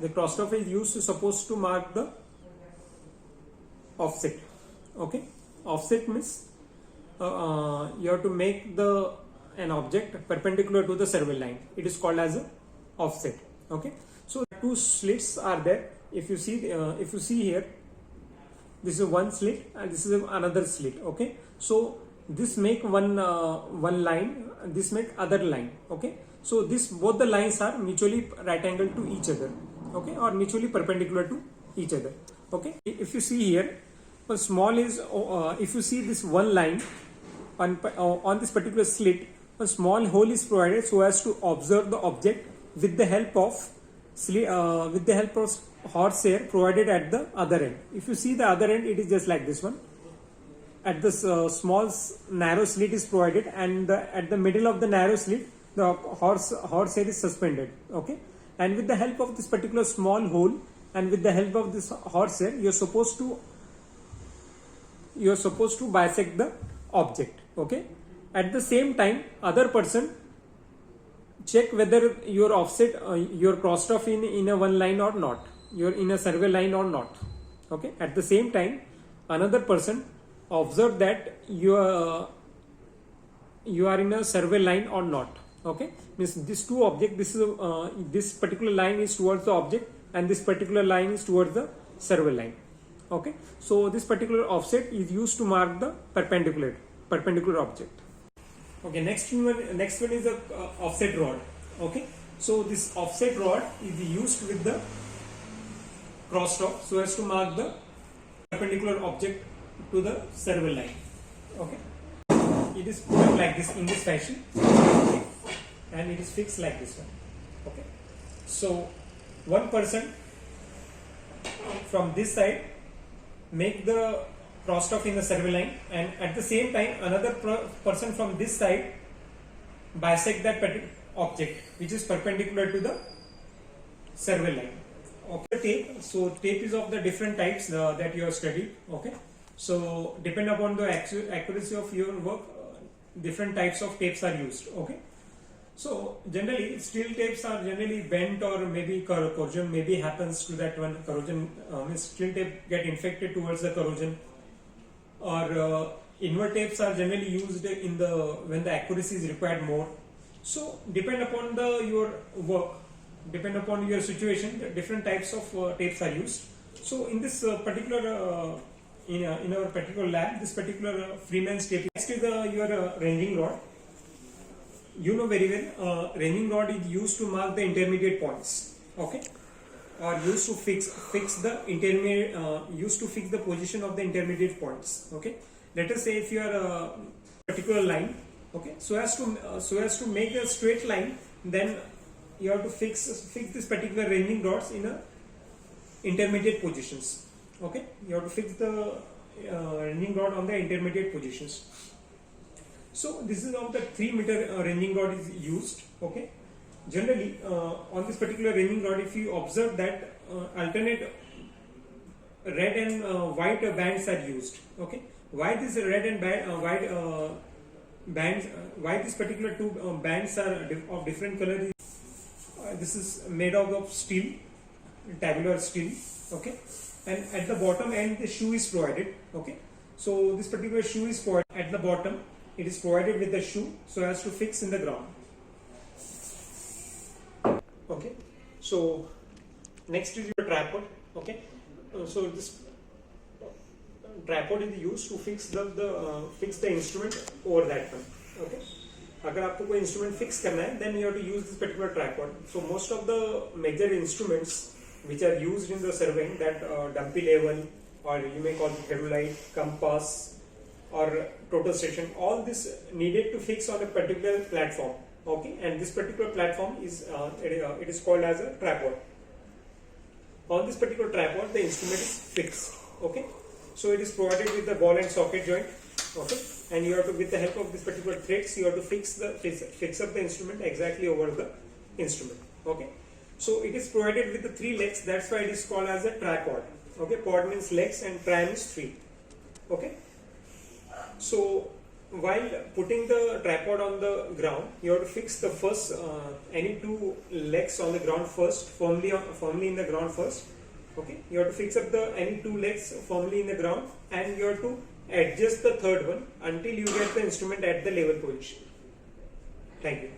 The cross-off is used to supposed to mark the offset. Okay, offset means you have to make an object perpendicular to the survey line. It is called as a offset. Okay, so two slits are there. If you see here, this is one slit and this is another slit. Okay, so this make one line, this make other line. Okay, so both the lines are mutually right angle to each other. Okay, or mutually perpendicular to each other. Okay, if you see here, small is if you see this one line on this particular slit, a small hole is provided so as to observe the object with the help of horsehair provided at the other end. If you see the other end, it is just like this one. At this small narrow slit is provided, and at the middle of the narrow slit, the horsehair is suspended. Okay, and with the help of this particular small hole and with the help of this horsehair, you're supposed to bisect the object. Okay, at the same time, other person check whether your offset, you're crossed off in a one line or not, you're in a survey line or not. Okay, at the same time, another person observe that you are in a survey line or not. Okay, means these two objects, this particular line is towards the object and this particular line is towards the survey line. Okay, so this particular offset is used to mark the perpendicular object. Okay, next one is the offset rod. Okay, so this offset rod is used with the crosstalk so as to mark the perpendicular object to the survey line. Okay, it is put up like this in this fashion, and it is fixed like this one. Okay, so one person from this side make the crosstalk in the survey line, and at the same time another person from this side bisect that object which is perpendicular to the survey line. Okay, tape. So tape is of the different types that you have studied. Okay, so depend upon the accuracy of your work, different types of tapes are used. Okay, so generally steel tapes are generally bent, or maybe corrosion maybe happens to that one. Corrosion means steel tape get infected towards the corrosion, or invert tapes are generally used when the accuracy is required more. So depend upon your work, depend upon your situation, different types of tapes are used. So in this particular in our particular lab, this particular Freeman's tape. Next is your ranging rod. You know very well, ranging rod is used to mark the intermediate points. Okay, or used to fix the intermediate, used to fix the position of the intermediate points. Okay, let us say if you are a particular line. Okay, so as to make a straight line, then you have to fix this particular ranging rods in a intermediate positions. Okay, you have to fix the ranging rod on the intermediate positions. So this is of the 3 meter ranging rod is used. Okay, generally on this particular ranging rod, if you observe that alternate red and white bands are used. Okay, why this red and white bands? Why this particular two bands are of different color? This is made out of steel, tabular steel. Okay, and at the bottom end the shoe is provided. Okay, so this particular shoe is provided at the bottom. It is provided with the shoe so as to fix in the ground. Okay, so next is your tripod. Okay, so this tripod is used to fix the instrument over that one. Okay, अगर आपको कोई instrument fix करना है, then you have to use this particular tripod. So most of the major instruments which are used in the surveying, that dumpy level, or you may call it theodolite, compass, or total station, all this needed to fix on a particular platform. Okay, and this particular platform is it is called as a tripod. On this particular tripod, the instrument is fixed. Okay, so it is provided with the ball and socket joint. Okay, and you have to, with the help of this particular threads, you have to fix up the instrument exactly over the instrument. Okay, so it is provided with the 3 legs. That's why it is called as a tripod. Okay, pod means legs and tri means 3. Okay, so while putting the tripod on the ground, you have to fix the first any two legs on the ground first, firmly in the ground first. Okay, you have to fix up the any two legs firmly in the ground, and you have to adjust the third one until you get the instrument at the level position. Thank you.